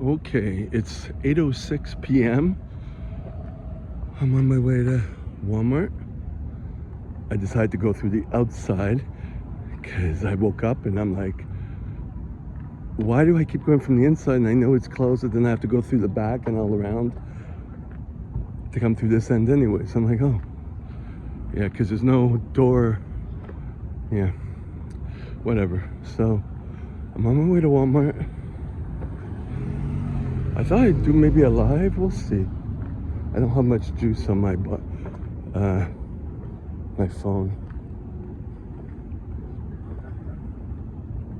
Okay, it's 8:06 p.m. I'm on my way to Walmart. I decided to go through the outside because I woke up and I'm like, why do I keep going from the inside and I know it's closed, and then I have to go through the back and all around to come through this end anyway. So I'm like, oh, yeah, because there's no door. Yeah, whatever. So I'm on my way to Walmart. I thought I'd do maybe a live. We'll see. I don't have much juice on my phone.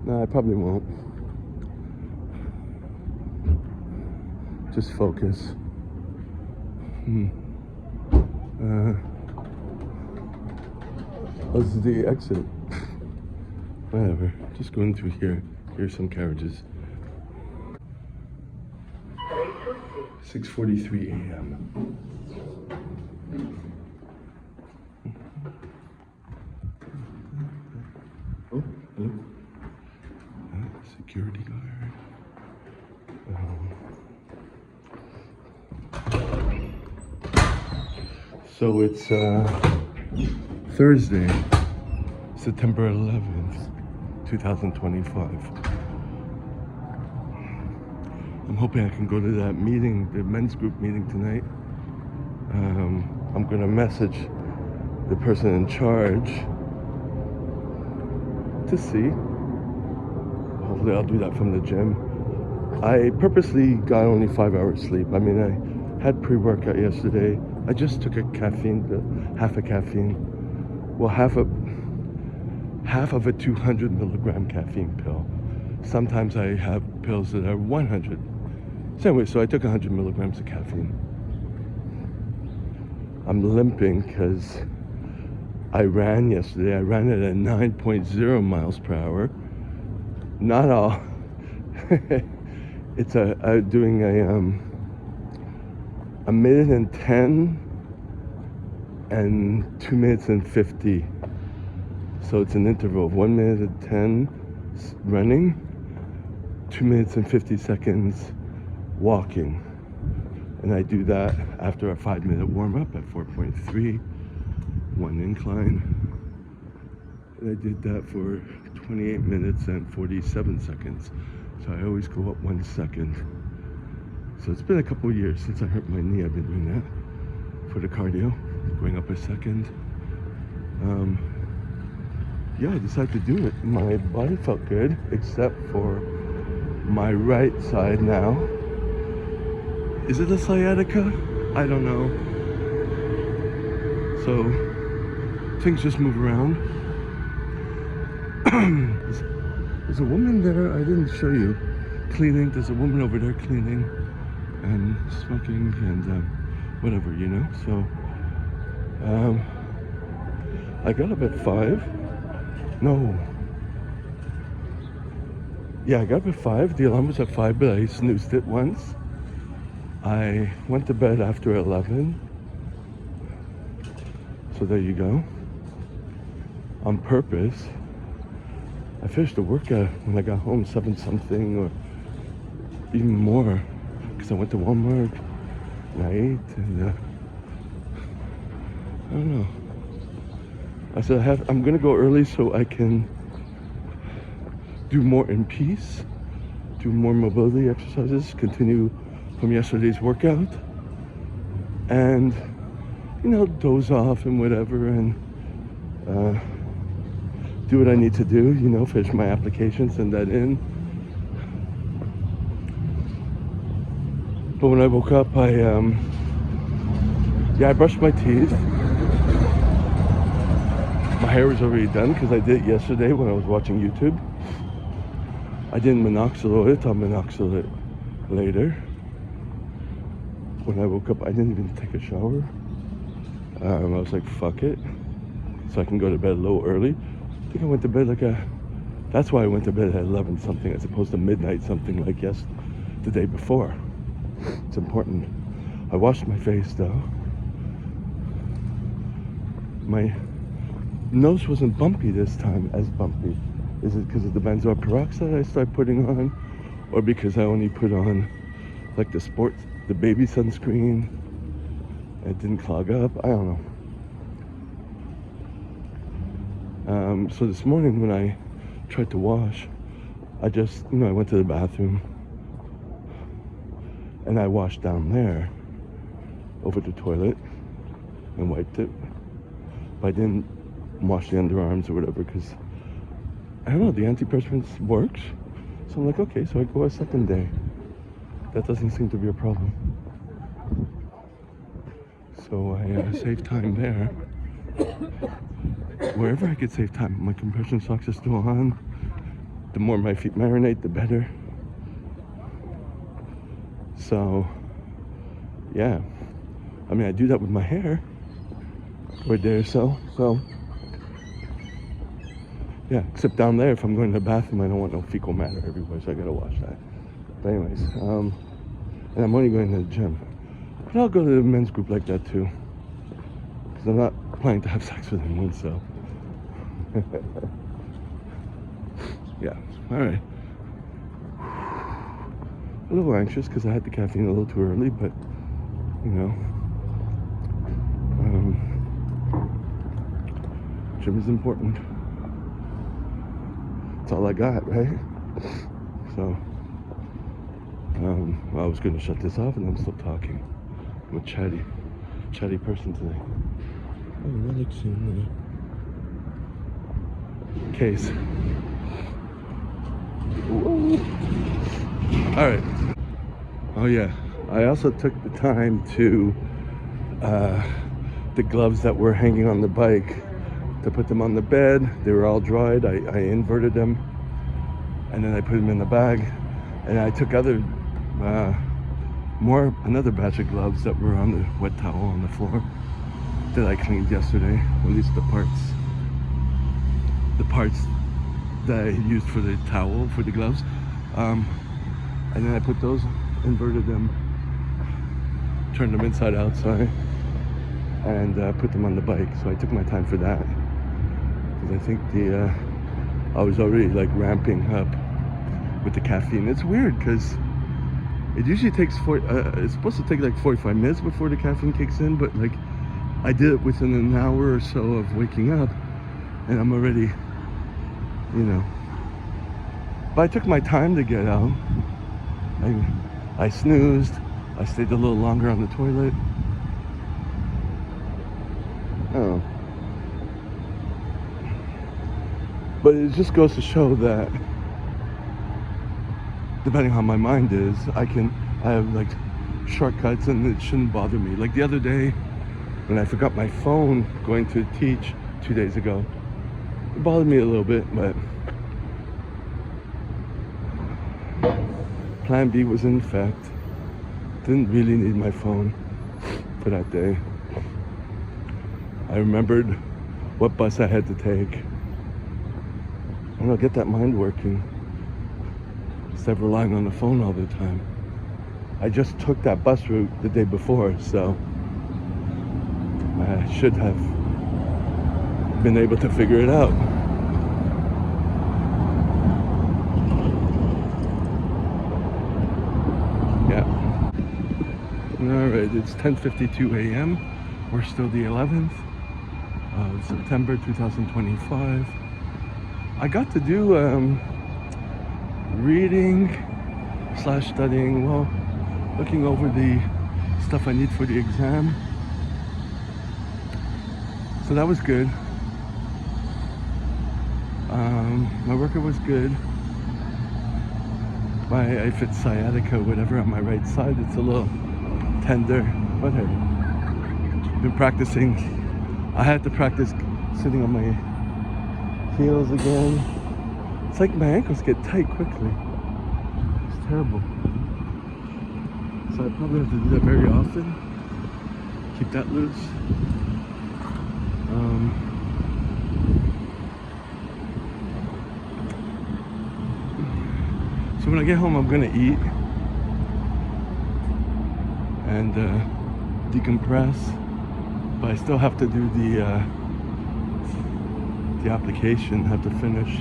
No, I probably won't. Just focus. This is the exit. Whatever. Just going through here. Here's some carriages. 6:43 a.m. Oh, hello. Security guard. So it's Thursday, September 11th, 2025. I'm hoping I can go to that meeting, the men's group meeting tonight. I'm gonna message the person in charge to see. Hopefully I'll do that from the gym. I purposely got only 5 hours sleep. I mean, I had pre-workout yesterday. I just took a caffeine pill, half a caffeine. Well, half of a 200 milligram caffeine pill. Sometimes I have pills that are 100. So anyway, so I took 100 milligrams of caffeine. I'm limping because I ran yesterday. I ran it at 9.0 miles per hour. Not all. It's doing a minute and 10 and 2 minutes and 50. So it's an interval of 1 minute and 10 running, 2 minutes and 50 seconds walking. And I do that after a 5-minute warm-up at 4.3, one incline. And I did that for 28 minutes and 47 seconds. So I always go up 1 second. So it's been a couple of years since I hurt my knee. I've been doing that for the cardio, going up a second. Yeah, I decided to do it. My body felt good, except for my right side now. Is it a sciatica? I don't know. So things just move around. There's a woman there, I didn't show you, cleaning. There's a woman over there cleaning and smoking and whatever, you know. So I got up at 5. No. Yeah, I got up at 5. The alarm was at 5, but I snoozed it once. I went to bed after 11. So there you go. On purpose. I finished the workout when I got home, 7 something or even more, because I went to Walmart and I ate and I don't know. I said I'm gonna go early so I can do more in peace, do more mobility exercises, continue from yesterday's workout, and you know, doze off and whatever, and do what I need to do, you know, finish my application, send that in. But when I woke up, I brushed my teeth. My hair was already done because I did it yesterday when I was watching YouTube. I didn't minoxidil it. I'll minoxidil it later. When I woke up, I didn't even take a shower. I was like, fuck it. So I can go to bed a little early. I think I went to bed that's why I went to bed at 11 something as opposed to midnight something like the day before. It's important. I washed my face though. My nose wasn't bumpy this time, as bumpy. Is it because of the benzoyl peroxide I started putting on, or because I only put on like the baby sunscreen. It didn't clog up. I don't know. So this morning when I tried to wash, I just, I went to the bathroom and I washed down there over the toilet and wiped it. But I didn't wash the underarms or whatever because, I don't know, the antiperspirant works. So I'm like, okay, so I go a second day. That doesn't seem to be a problem. So I save time there. Wherever I could save time. My compression socks are still on. The more my feet marinate, the better. So, yeah. I mean, I do that with my hair for a day or so. So, yeah, except down there, if I'm going to the bathroom, I don't want no fecal matter everywhere, so I gotta wash that. But anyways, and I'm only going to the gym. But I'll go to the men's group like that too. Because I'm not planning to have sex with anyone, so. Yeah, alright. A little anxious because I had the caffeine a little too early, but, gym is important. That's all I got, right? So, I was going to shut this off and I'm still talking. I'm a chatty person today. Oh, relics in the case. Whoa. All right. Oh yeah, I also took the time to the gloves that were hanging on the bike, to put them on the bed. They were all dried. I inverted them and then I put them in the bag, and I took another batch of gloves that were on the wet towel on the floor that I cleaned yesterday, at least the parts that I used for the towel, for the gloves, and then I put those, inverted them, turned them inside outside, and put them on the bike. So I took my time for that because I think I was already like ramping up with the caffeine. It's weird because it usually takes it's supposed to take like 45 minutes before the caffeine kicks in, but like I did it within an hour or so of waking up and I'm already, but I took my time to get out. I snoozed, I stayed a little longer on the toilet. Oh. But it just goes to show that depending on how my mind is, I have like shortcuts and it shouldn't bother me. Like the other day when I forgot my phone going to teach 2 days ago, it bothered me a little bit, but plan B was in effect. Didn't really need my phone for that day. I remembered what bus I had to take. I don't know, get that mind working instead of relying on the phone all the time. I just took that bus route the day before, so I should have been able to figure it out. Yeah. Alright, it's 10:52 a.m. We're still the 11th of September 2025. I got to do reading / studying, well, looking over the stuff I need for the exam. So that was good. My workout was good. If it's sciatica, whatever, on my right side, it's a little tender, whatever. Been practicing. I had to practice sitting on my heels again. It's like my ankles get tight quickly. It's terrible. So I probably have to do that very often. Keep that loose. So when I get home, I'm gonna eat and decompress. But I still have to do the application. Have to finish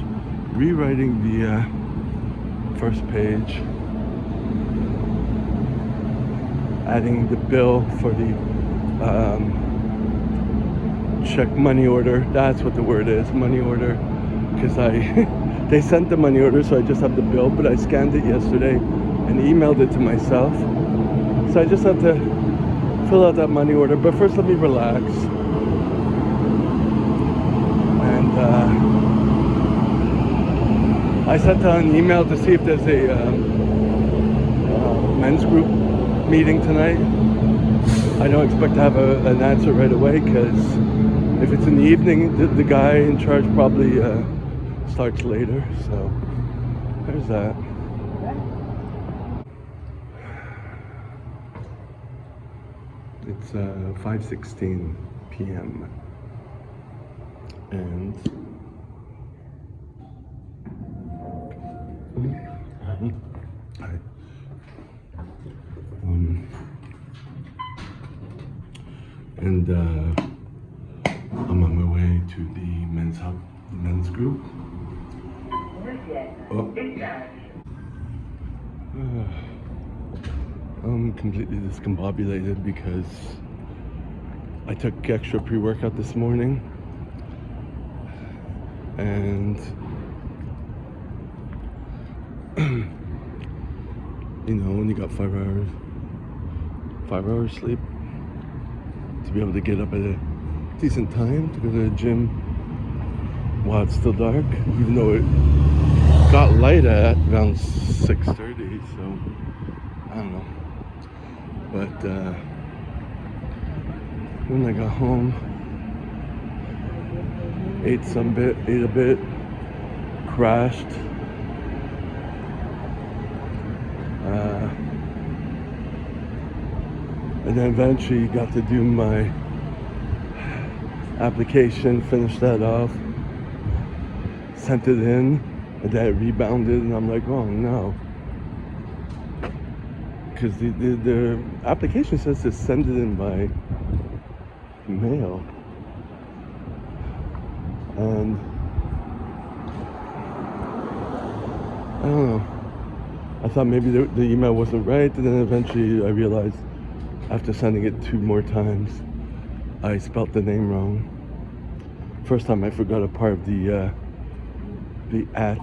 rewriting the first page. adding the bill for the check money order. That's what the word is, money order. Because they sent the money order, so I just have the bill, but I scanned it yesterday and emailed it to myself. So I just have to fill out that money order. But first, let me relax. And I sent out an email to see if there's a men's group meeting tonight. I don't expect to have an answer right away, because if it's in the evening, the guy in charge probably starts later. So there's that. It's 5:16 p.m. and I'm on my way to the men's group. Oh. I'm completely discombobulated because I took extra pre-workout this morning, and you know, when you got 5 hours sleep, to be able to get up at a decent time to go to the gym while it's still dark, even though it got light at around 6:30, so I don't know. But when I got home, ate a bit, crashed. And then eventually got to do my application, finished that off, sent it in, and then it rebounded, and I'm like, oh no. Because the application says to send it in by mail. And I don't know. I thought maybe the email wasn't right, and then eventually I realized after sending it 2 more times, I spelt the name wrong. First time I forgot a part of the at,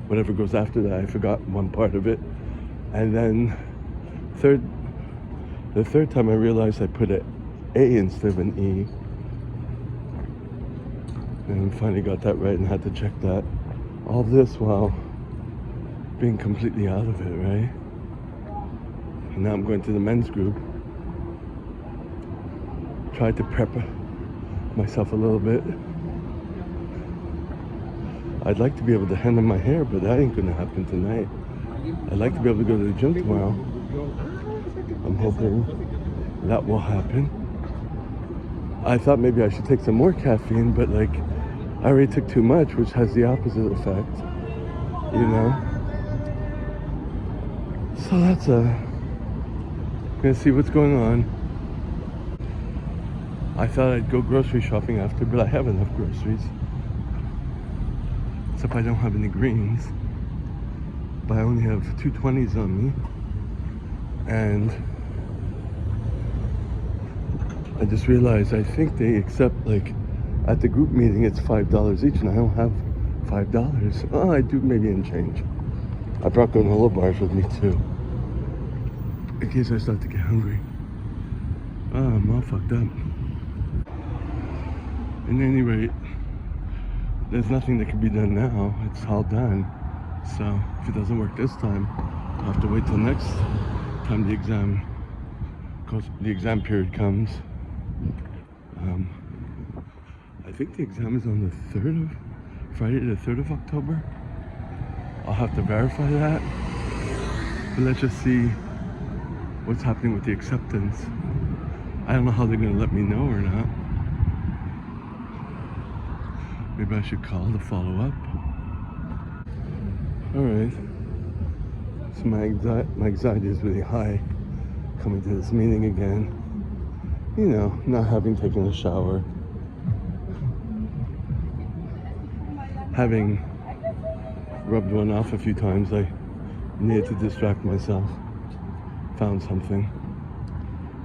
whatever goes after that, I forgot one part of it. And then the third time I realized I put an A instead of an E. And finally got that right and had to check that. All this while being completely out of it, right? And now I'm going to the men's group. Tried to prep myself a little bit. I'd like to be able to hand in my hair, but that ain't gonna happen tonight. I'd like to be able to go to the gym tomorrow. I'm hoping that will happen. I thought maybe I should take some more caffeine, but like, I already took too much, which has the opposite effect, you know? So that's gonna see what's going on. I thought I'd go grocery shopping after, but I have enough groceries. Except I don't have any greens. But I only have 2 20s on me. And I just realized I think they accept, like, at the group meeting it's $5 each, and I don't have $5. Oh, I do maybe in change. I brought granola bars with me too, in case I start to get hungry. Oh, I'm all fucked up. At any rate, there's nothing that can be done now. It's all done. So if it doesn't work this time, I'll have to wait till next time the exam period comes. I think the exam is on the Friday the 3rd of October. I'll have to verify that. But let's just see what's happening with the acceptance. I don't know how they're gonna let me know or not. Maybe I should call to follow up. Alright. So my anxiety is really high coming to this meeting again. You know, not having taken a shower. Having rubbed one off a few times, I needed to distract myself. Found something.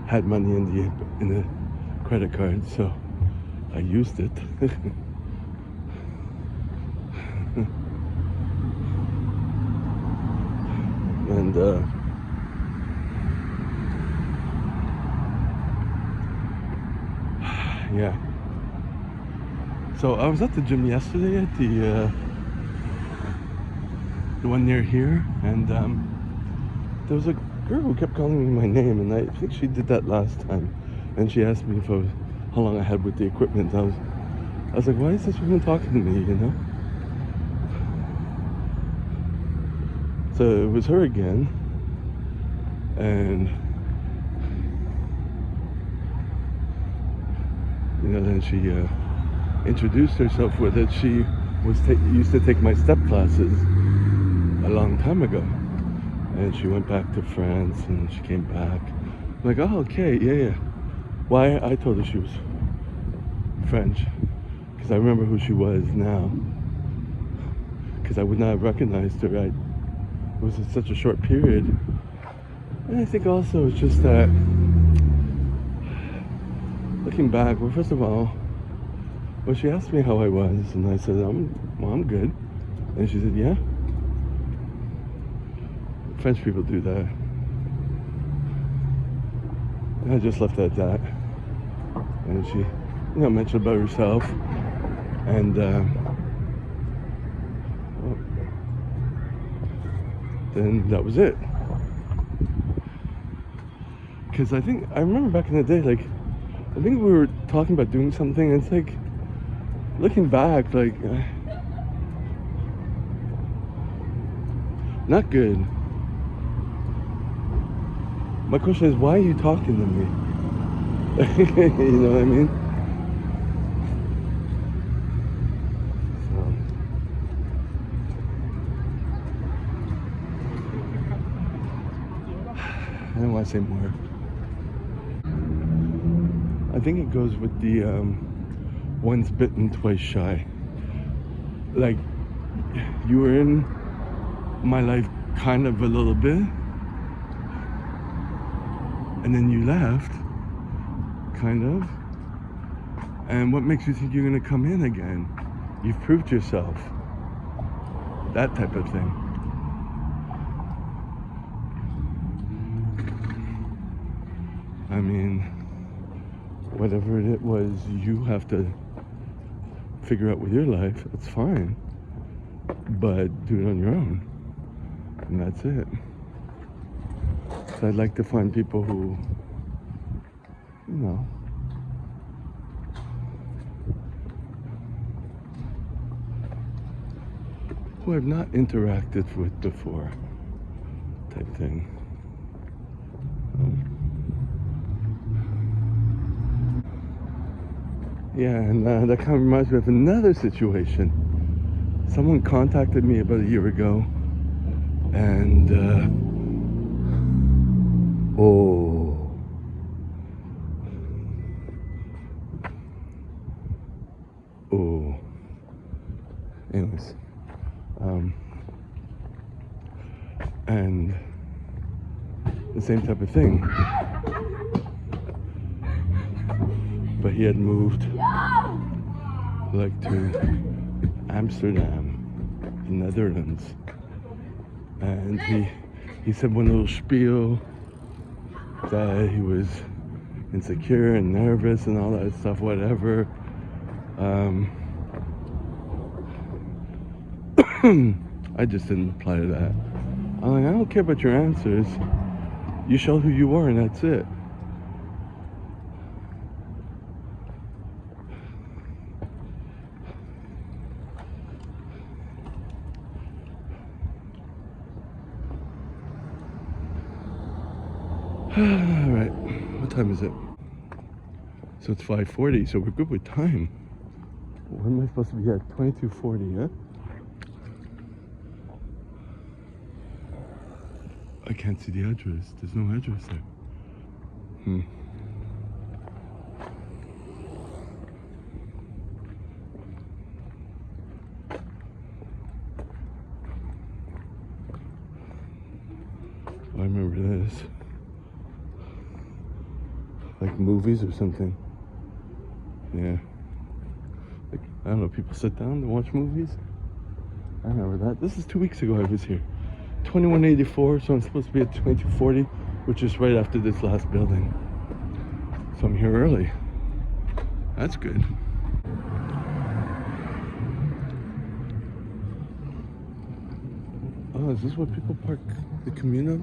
had money in the credit card, so I used it. And yeah. So I was at the gym yesterday at the one near here, and there was a girl who kept calling me my name, and I think she did that last time. And she asked me how long I had with the equipment. I was like, why is this woman talking to me, you know? So it was her again, and you know, then she introduced herself with it. She used to take my step classes a long time ago, and she went back to France, and she came back. I'm like, oh, okay, yeah. Why? I told her she was French, because I remember who she was now, because I would not have recognized her. It was in such a short period. And I think also it's just that, looking back, well, first of all, well, she asked me how I was, and I said, I'm good. And she said, yeah? French people do that. And I just left it at that. And she, mentioned about herself. And then that was it. Because I remember back in the day, like, I think we were talking about doing something, and it's like, looking back, like, not good. My question is, why are you talking to me? You know what I mean? I don't want to say more. I think it goes with the once bitten, twice shy. Like, you were in my life kind of a little bit, and then you left, kind of. And what makes you think you're gonna come in again? You've proved yourself. That type of thing. I mean, whatever it was you have to figure out with your life, it's fine. But do it on your own. And that's it. So I'd like to find people who, who I've not interacted with before, type thing. Yeah, and that kind of reminds me of another situation. Someone contacted me about a year ago, and anyways, and the same type of thing. But he had moved, like, to Amsterdam, the Netherlands, and he said one little spiel that he was insecure and nervous and all that stuff, whatever. I just didn't reply to that. I'm like, I don't care about your answers. You show who you are, and that's it. All right, what time is it? So it's 5:40, so we're good with time. Where am I supposed to be at? 22:40, yeah? I can't see the address. There's no address there. I remember this. like movies or something. Yeah. Like, I don't know, people sit down to watch movies. I remember that. This is 2 weeks ago I was here. 2184, so I'm supposed to be at 2240, which is right after this last building. So I'm here early. That's good. Oh, is this where people park the communal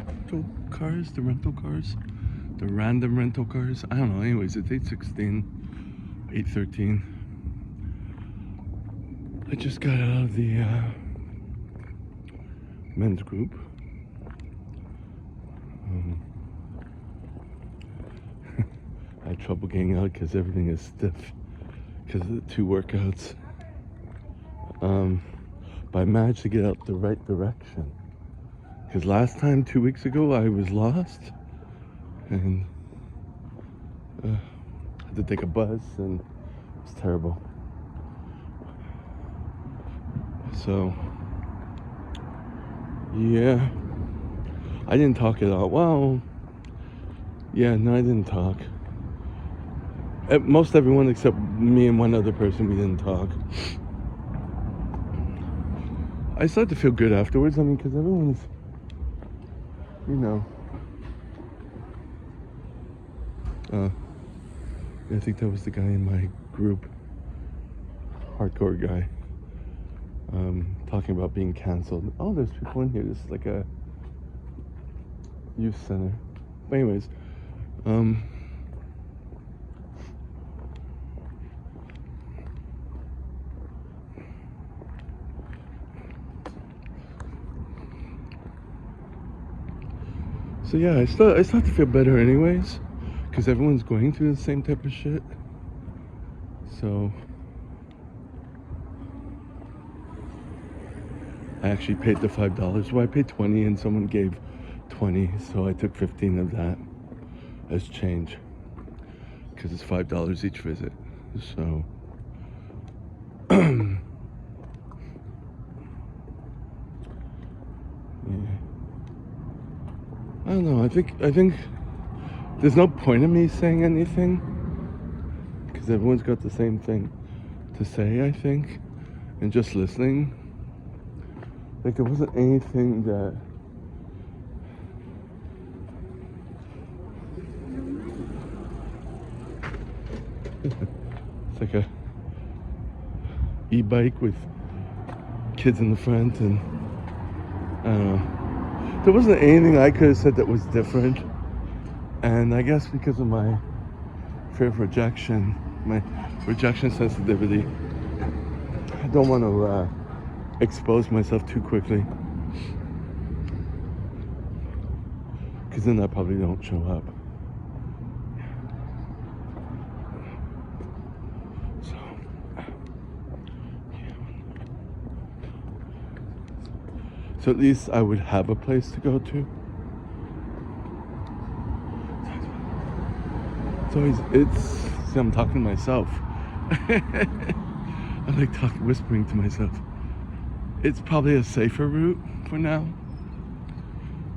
cars, the rental cars? The random rental cars? I don't know. Anyways, it's 8:16, 8:13. I just got out of the men's group. I had trouble getting out because everything is stiff because of the 2 workouts. But I managed to get out the right direction. Because last time, 2 weeks ago, I was lost and had to take a bus and it was terrible. So, yeah, I didn't talk at all. Well, yeah, no, I didn't talk. Most everyone except me and one other person, we didn't talk. I started to feel good afterwards. I mean, because everyone's, you know, I think that was the guy in my group, hardcore guy, talking about being canceled. Oh, there's people in here. This is like a youth center. But anyways, so yeah, I start to feel better anyways, because everyone's going through the same type of shit. So I actually paid the $5. Well, I paid 20 and someone gave 20, so I took 15 of that as change, because it's $5 each visit. So yeah. I don't know. I think there's no point in me saying anything because everyone's got the same thing to say, I think, and just listening. Like, there wasn't anything that it's like a e-bike with kids in the front, and I don't know. There wasn't anything I could have said that was different. And I guess because of my fear of rejection, my rejection sensitivity, I don't want to expose myself too quickly, because then I probably don't show up. So, yeah. So at least I would have a place to go to. See, I'm talking to myself. I like whispering to myself. It's probably a safer route for now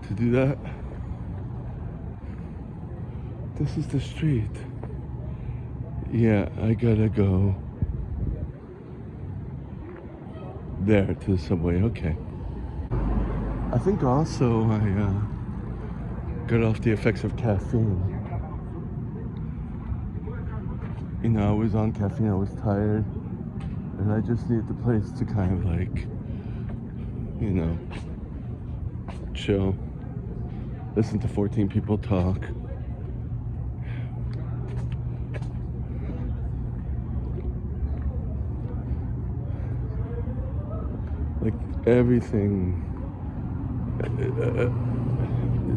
to do that. This is the street. Yeah, I gotta go there to the subway. Okay. I think also I got off the effects of caffeine. You know, I was on caffeine, I was tired, and I just needed the place to kind of like, you know, chill, listen to 14 people talk. Like, everything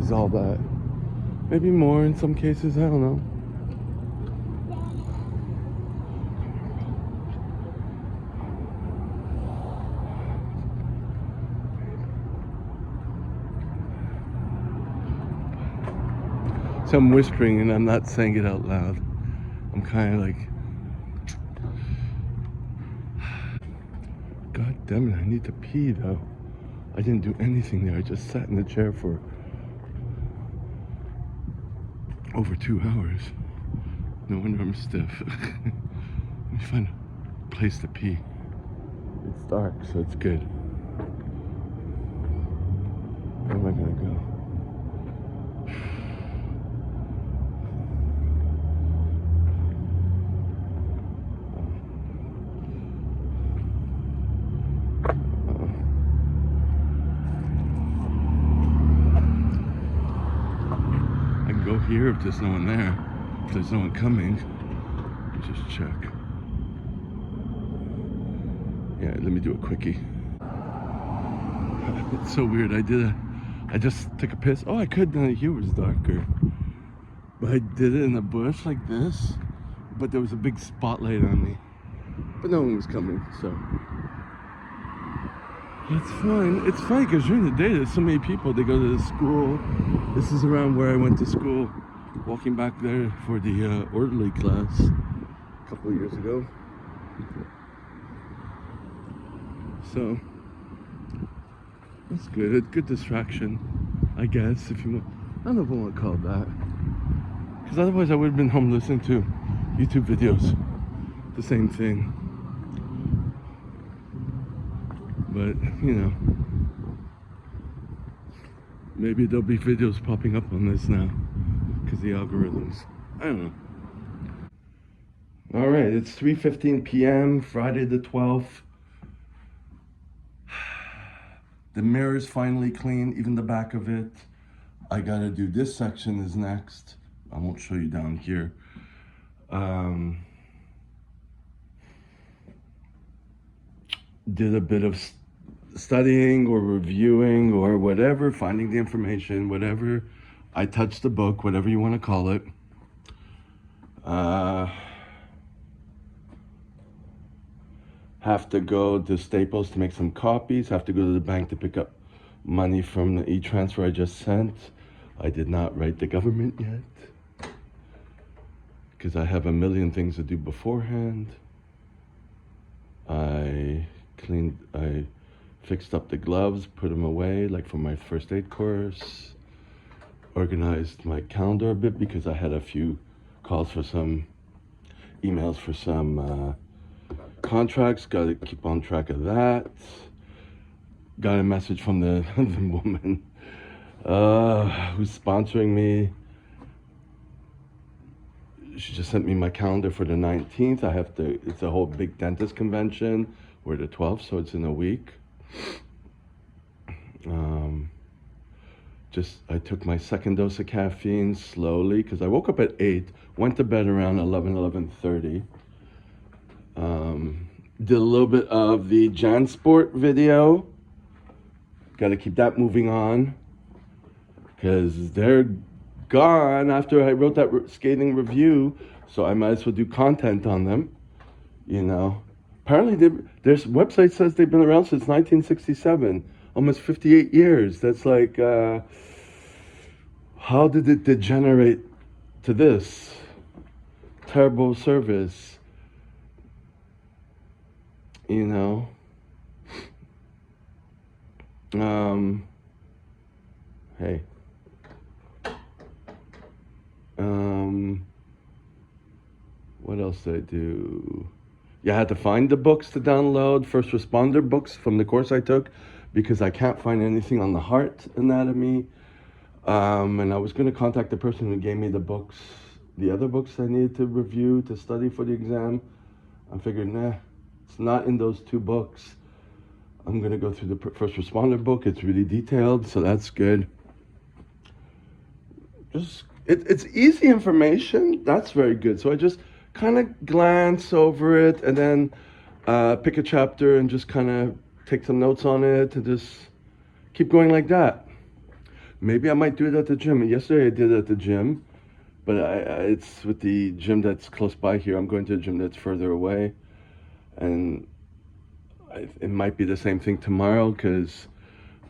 is all that. Maybe more in some cases, I don't know. So I'm whispering and I'm not saying it out loud. I'm kind of like, God damn it, I need to pee though. I didn't do anything there. I just sat in the chair for over 2 hours. No wonder I'm stiff. Let me find a place to pee. It's dark, so it's good. Where am I gonna go? I can go here if there's no one there. If there's no one coming, just check. Yeah, let me do a quickie. It's so weird. I just took a piss. Oh, I could. Here was darker. But I did it in a bush like this. But there was a big spotlight on me. But no one was coming, so. It's fine. It's fine because during the day there's so many people. They go to the school. This is around where I went to school. Walking back there for the orderly class a couple of years ago. So that's good. It's good distraction, I guess, if you want. I don't know if I want to call it that. Because otherwise I would have been home listening to YouTube videos. The same thing. But, you know, maybe there'll be videos popping up on this now. Because the algorithms. I don't know. All right, it's 3:15 p.m. Friday the 12th. The mirror's finally clean, even the back of it. I gotta do this section is next. I won't show you down here. Did a bit of studying or reviewing or whatever, finding the information, whatever. I touched the book, whatever you want to call it. Have to go to Staples to make some copies. Have to go to the bank to pick up money from the e-transfer I just sent. I did not write the government yet because I have a million things to do beforehand. I fixed up the gloves, put them away, like for my first aid course. Organized my calendar a bit because I had a few calls for some emails for some contracts. Got to keep on track of that. Got a message from the woman who's sponsoring me. She just sent me my calendar for the 19th. It's a whole big dentist convention. We're the 12th, so it's in a week. I took my second dose of caffeine slowly because I woke up at 8, went to bed around 11:30. Did a little bit of the JanSport video. Got to keep that moving on because they're gone after I wrote that skating review, so I might as well do content on them, you know. Apparently their website says they've been around since 1967, almost 58 years. That's like, how did it degenerate to this? Terrible service, you know. Hey. What else did I do? Yeah, I had to find the books to download, first responder books from the course I took, because I can't find anything on the heart anatomy. And I was going to contact the person who gave me the books, the other books I needed to review, to study for the exam. I figured, nah, it's not in those two books. I'm going to go through the first responder book. It's really detailed, so that's good. It's easy information. That's very good. So I just kind of glance over it and then pick a chapter and just kind of take some notes on it and just keep going like that. Maybe I might do it at the gym. Yesterday I did it at the gym, but it's with the gym that's close by here. I'm going to a gym that's further away, and it might be the same thing tomorrow because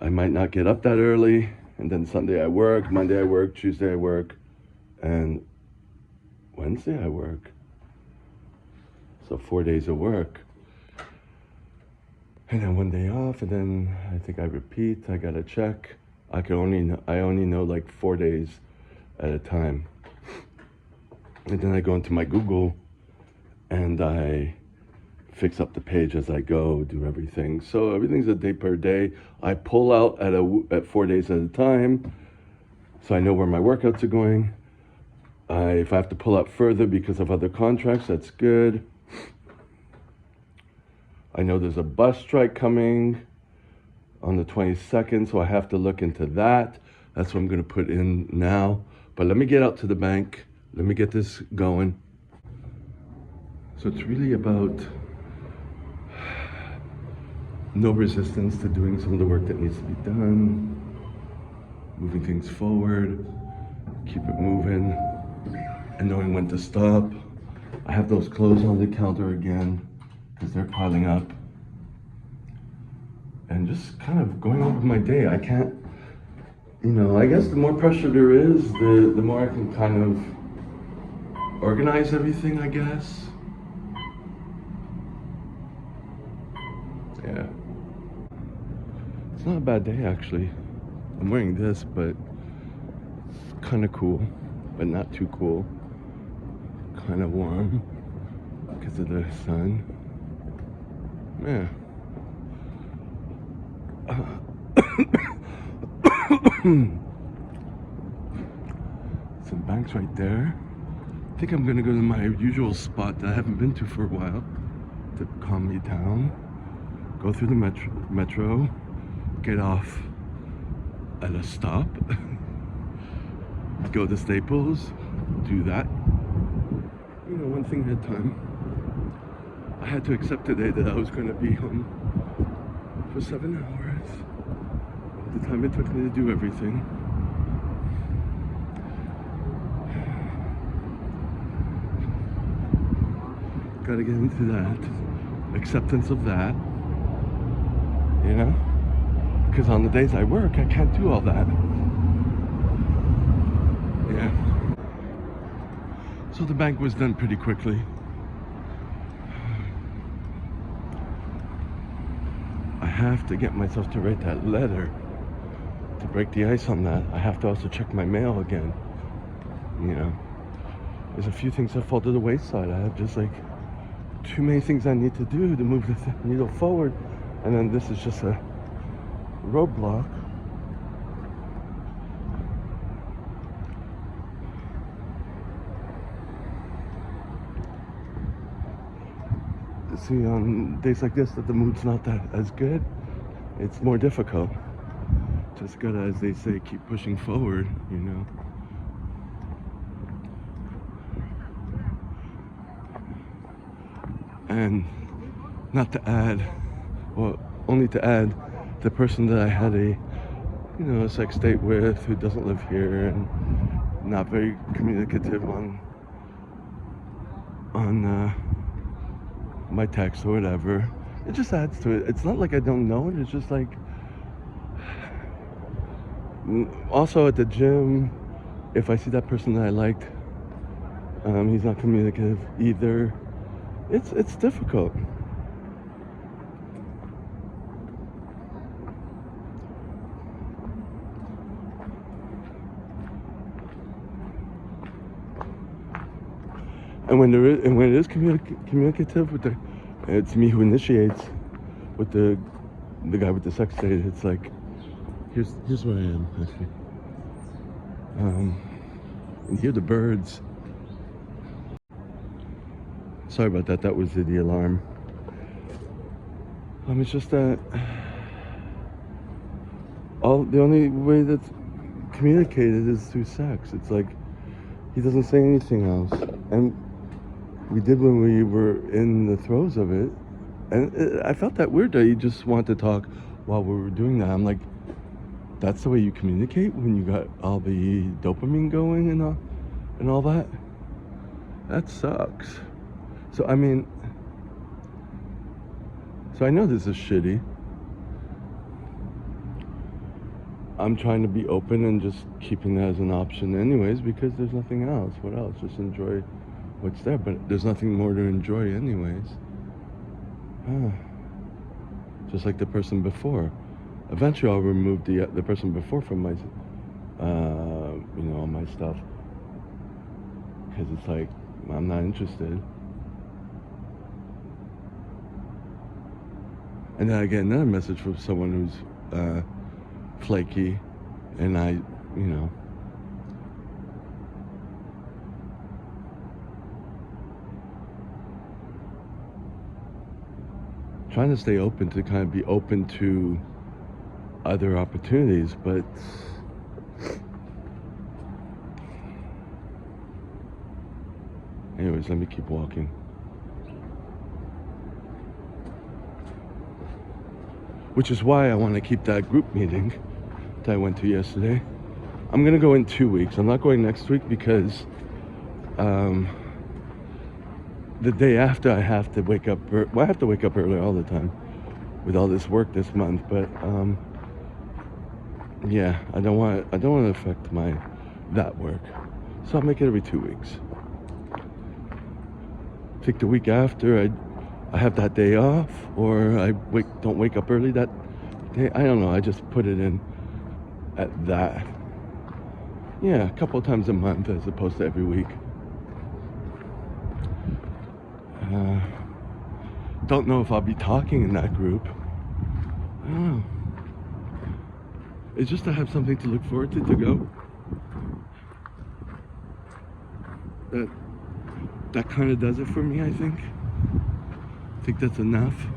I might not get up that early. And then Sunday I work, Monday I work, Tuesday I work, and Wednesday I work. So 4 days of work. And then 1 day off, and then I think I repeat. I gotta check. I only know like 4 days at a time. And then I go into my Google and I fix up the page as I go, do everything. So everything's a day per day. I pull out at 4 days at a time, so I know where my workouts are going. If I have to pull out further because of other contracts, that's good. I know there's a bus strike coming on the 22nd, so I have to look into that. That's what I'm going to put in now. But let me get out to the bank. Let me get this going. So it's really about no resistance to doing some of the work that needs to be done, moving things forward, keep it moving, and knowing when to stop. I have those clothes on the counter again because they're piling up. And just kind of going on with my day. I can't, I guess the more pressure there is, the more I can kind of organize everything, I guess. Yeah. It's not a bad day, actually. I'm wearing this, but it's kind of cool, but not too cool. Kind of warm because of the sun. Yeah. Some banks right there. I think I'm gonna go to my usual spot that I haven't been to for a while to calm me down. Go through the metro, get off at a stop, go to Staples, do that. One thing at a time. I had to accept today that I was going to be home for 7 hours. The time it took me to do everything. Gotta get into that. Acceptance of that. Because on the days I work, I can't do all that. Yeah. So the bank was done pretty quickly. I have to get myself to write that letter to break the ice on that. I have to also check my mail again. There's a few things that fall to the wayside. I have just like too many things I need to do to move the needle forward. And then this is just a roadblock. See, on days like this that the mood's not that as good, it's more difficult. Just gotta, as they say, keep pushing forward, And not to add, well, only to add, the person that I had a sex date with who doesn't live here and not very communicative on my text or whatever. It just adds to it. It's not like I don't know it. It's just like, also at the gym, if I see that person that I liked, he's not communicative either. It's difficult. And when it is communicative it's me who initiates with the guy with the sex date. It's like, here's where I am actually. And hear the birds. Sorry about that. That was the alarm. It's just that the only way that's communicated is through sex. It's like he doesn't say anything else, and we did when we were in the throes of it, and I felt that weird that he just wanted to talk while we were doing that. I'm like, that's the way you communicate when you got all the dopamine going and all that? That sucks. So I know this is shitty. I'm trying to be open and just keeping that as an option anyways, because there's nothing else. What else? Just enjoy what's there, but there's nothing more to enjoy anyways. Just like the person before. Eventually I'll remove the person before from my all my stuff, because it's like, I'm not interested. And then I get another message from someone who's flaky, and I, you know, trying to stay open, to kind of be open to other opportunities, but anyways, let me keep walking. Which is why I want to keep that group meeting that I went to yesterday. I'm gonna go in 2 weeks. I'm not going next week because the day after I have to wake up. Well, I have to wake up early all the time with all this work this month. But yeah, I don't want to affect that work. So I'll make it every 2 weeks. I think the week after I have that day off, or I don't wake up early that day. I don't know. I just put it in at that. Yeah, a couple of times a month as opposed to every week. Don't know if I'll be talking in that group. I don't know. It's just to have something to look forward to go. That kind of does it for me, I think. I think that's enough.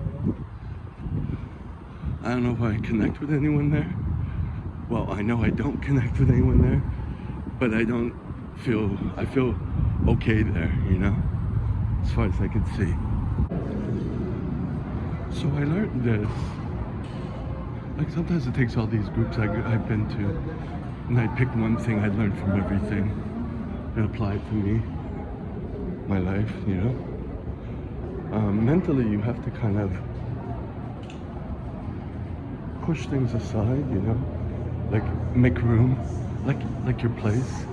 I don't know if I connect with anyone there. Well, I know I don't connect with anyone there, but I feel okay there, you know, as far as I can see. So I learned this. Like sometimes it takes all these groups I've been to, and I pick one thing I learned from everything and apply it to me, my life, you know. Mentally, you have to kind of push things aside, you know, like make room, like your place,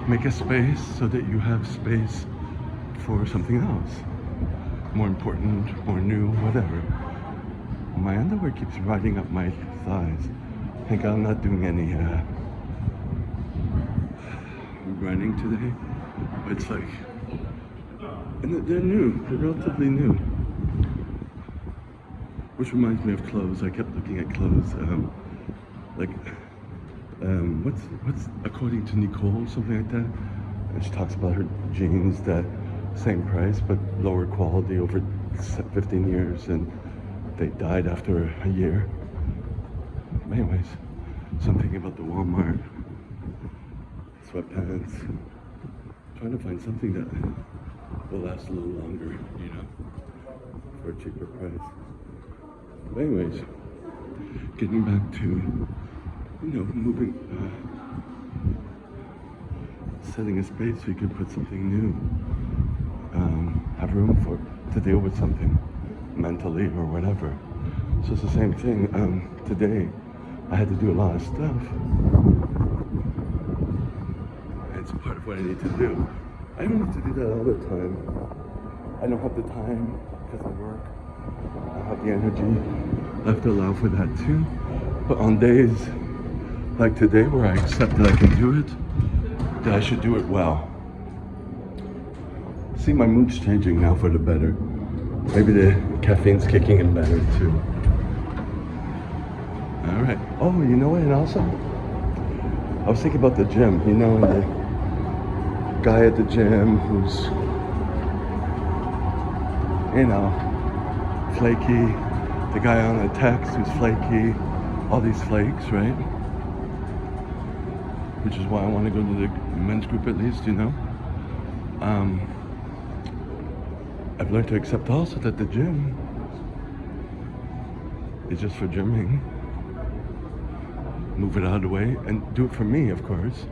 make a space so that you have space for something else, more important, more new, whatever. My underwear keeps riding up my thighs. Thank God I'm not doing any running today. But it's like, and they're new. They're relatively new. Which reminds me of clothes. I kept looking at clothes. What's according to Nicole, something like that. And she talks about her jeans that same price but lower quality over 15 years, and they died after a year. Anyways, so I'm thinking about the Walmart sweatpants. Trying to find something that will last a little longer, you know, for a cheaper price. But anyways, getting back to, you know, moving, setting a space so you can put something new. Have room to deal with something mentally or whatever. So it's the same thing. Today I had to do a lot of stuff. It's part of what I need to do. I don't need to do that all the time. I don't have the time because I work. I have the energy. I have to allow for that too. But on days like today where I accept that I can do it, that I should do it well. See, my mood's changing now for the better. Maybe the caffeine's kicking in better too. All right. Oh, you know what? And also, I was thinking about the gym. You know, the guy at the gym who's, you know, flaky. The guy on the text who's flaky. All these flakes, right? Which is why I want to go to the men's group at least, you know. I've learned to accept also that the gym is just for gymming. Move it out of the way and do it for me, of course.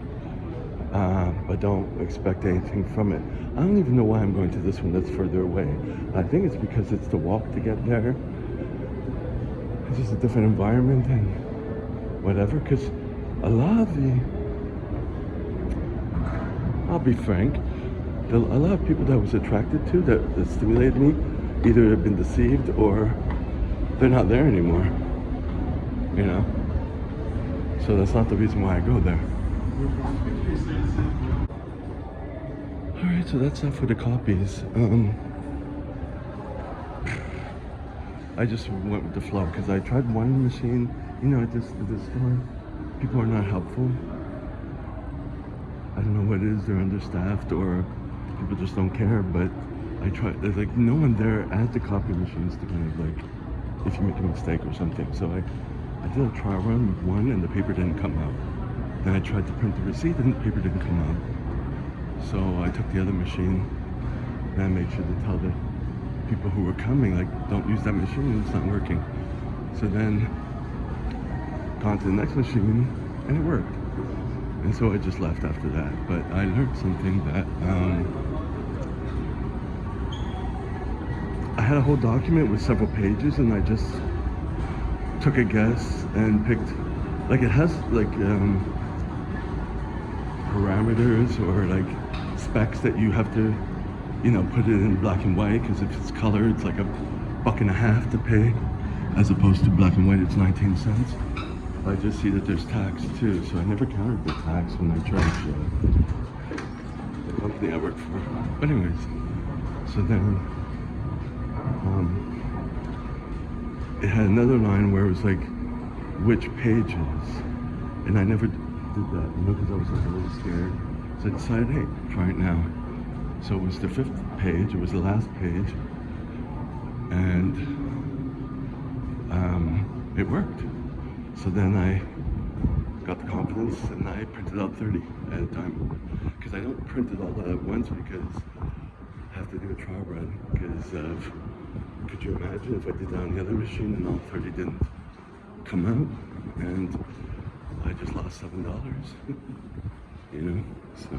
But don't expect anything from it. I don't even know why I'm going to this one that's further away. I think it's because it's the walk to get there. It's just a different environment and whatever. Because a lot of I'll be frank, a lot of people that I was attracted to, that stimulated me, either have been deceived or they're not there anymore, you know? So that's not the reason why I go there. Alright, Alright, so that's it for the copies. I just went with the flow because I tried one machine, you know, at this store. People are not helpful. I don't know what it is, they're understaffed or people just don't care, but I tried, there's like no one there at the copy machines to kind of like, if you make a mistake or something. So I did a trial run with one and the paper didn't come out. Then I tried to print the receipt and the paper didn't come out. So I took the other machine and I made sure to tell the people who were coming, like, don't use that machine, it's not working. So then gone to the next machine and it worked. And so I just left after that. But I learned something that I had a whole document with several pages and I just took a guess and picked, like, it has like parameters or like specs that you have to, you know, put it in black and white, because if it's color it's like $1.50 to pay, as opposed to black and white it's 19 cents. I just see that there's tax too, so I never counted the tax when I charged the company I work for. But anyways, so then it had another line where it was like which pages, and I never did that, you know, because I was like a little scared. So I decided, hey, try it now. So it was the 5th page, it was the last page, and it worked. So then I got the confidence and I printed out 30 at a time. Because I don't print it all at once because I have to do a trial run. Because could you imagine if I did that on the other machine and all 30 didn't come out? And I just lost $7, you know? So,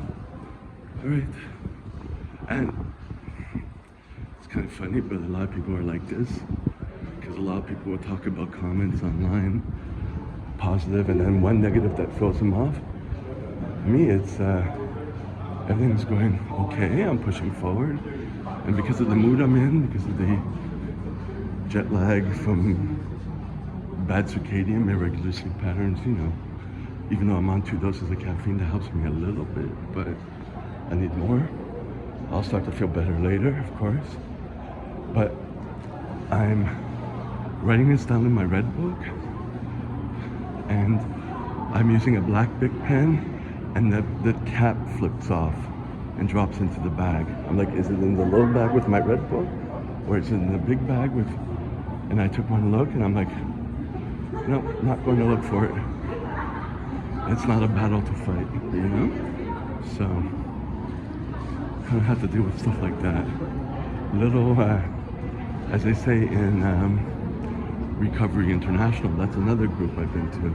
all right. And it's kind of funny, but a lot of people are like this. Because a lot of people will talk about comments online, positive, and then one negative that throws them off. Me, it's everything's going okay, I'm pushing forward, and because of the mood I'm in, because of the jet lag from bad circadian, irregular sleep patterns, you know, even though I'm on 2 doses of caffeine, that helps me a little bit, but I need more. I'll start to feel better later, of course, but I'm writing this down in my red book, and I'm using a black Bic pen, and the cap flips off and drops into the bag. I'm like, is it in the little bag with my red book, or is it in the big bag with, and I took one look and I'm like, no, not going to look for it. It's not a battle to fight, you know? So, kind of have to deal with stuff like that. Little, as they say in Recovery International, that's another group I've been to.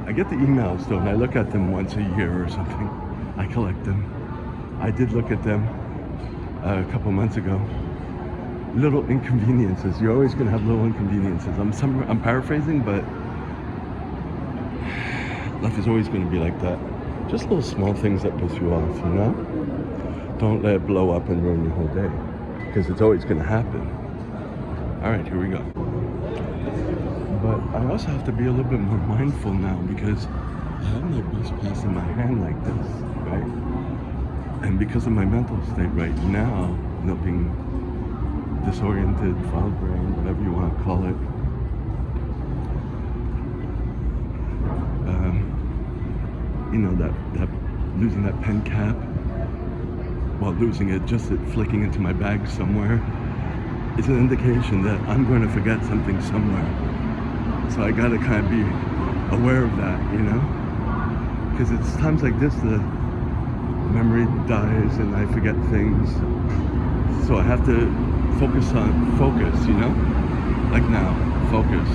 I get the emails though, and I look at them once a year or something. I collect them. I did look at them a couple months ago. Little inconveniences. You're always going to have little inconveniences. I'm paraphrasing, but life is always going to be like that. Just little small things that piss you off, you know? Don't let it blow up and ruin your whole day, because it's always going to happen. All right, here we go. But I also have to be a little bit more mindful now, because I have my bus pass in my hand like this, right? And because of my mental state right now, you know, being disoriented, fog brain, whatever you want to call it, you know, that losing that pen cap, while losing it, just it flicking into my bag somewhere, is an indication that I'm going to forget something somewhere. So I gotta kind of be aware of that, you know? Because it's times like this the memory dies and I forget things. So I have to focus, you know? Like now, focus.